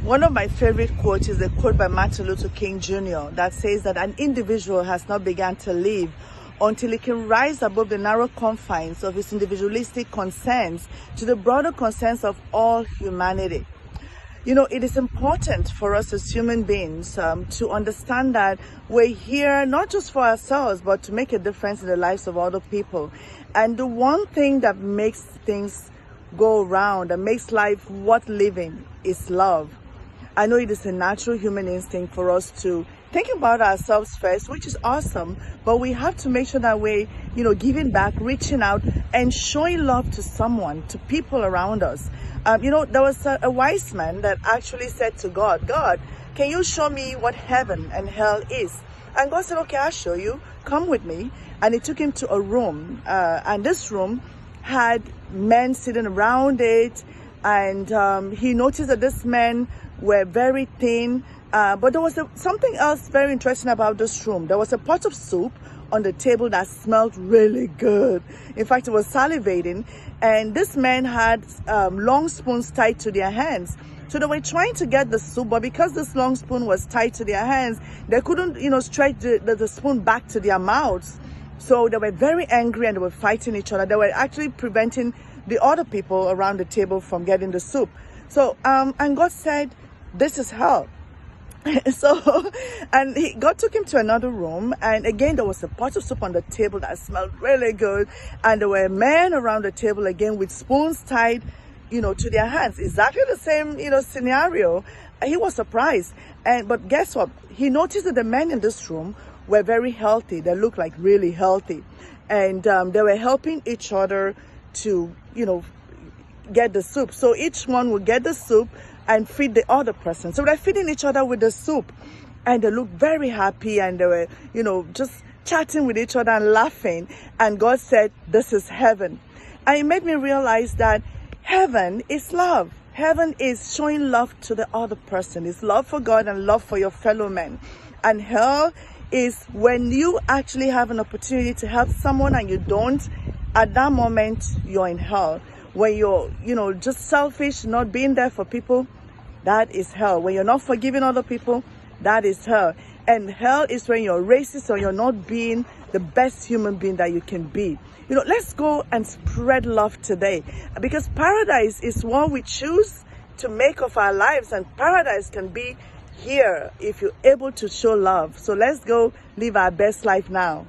One of my favorite quotes is a quote by Martin Luther King Jr. that says that an individual has not begun to live until he can rise above the narrow confines of his individualistic concerns to the broader concerns of all humanity. You know, it is important for us as human beings to understand that we're here not just for ourselves, but to make a difference in the lives of other people. And the one thing that makes things go around and makes life worth living is love. I know it is a natural human instinct for us to think about ourselves first, which is awesome, but we have to make sure that we're, giving back, reaching out and showing love to someone, to people around us. There was a wise man that actually said to God, God, can you show me what heaven and hell is? And God said, okay, I'll show you. Come with me. And he took him to a room. And this room had men sitting around it. And he noticed that these men were very thin. But there was something else very interesting about this room. There was a pot of soup on the table that smelled really good. In fact, it was salivating. And this man had long spoons tied to their hands. So they were trying to get the soup, but because this long spoon was tied to their hands, they couldn't, stretch the spoon back to their mouths. So they were very angry and they were fighting each other. They were actually preventing the other people around the table from getting the soup. So, and God said, this is hell. So, and God took him to another room, and again there was a pot of soup on the table that smelled really good, and there were men around the table again with spoons tied, to their hands. Exactly the same, scenario. He was surprised, but guess what? He noticed that the men in this room were very healthy. They looked like really healthy, and they were helping each other to, get the soup. So each one would get the soup and feed the other person. So they're feeding each other with the soup, and they looked very happy, and they were, just chatting with each other and laughing. And God said, this is heaven. And it made me realize that heaven is love. Heaven is showing love to the other person. It's love for God and love for your fellow men. And hell is when you actually have an opportunity to help someone and you don't, at that moment, you're in hell. When you're, just selfish, not being there for people, that is hell. When you're not forgiving other people, that is hell. And hell is when you're racist or you're not being the best human being that you can be. Let's go and spread love today, because paradise is what we choose to make of our lives, and paradise can be here if you're able to show love. So let's go live our best life now.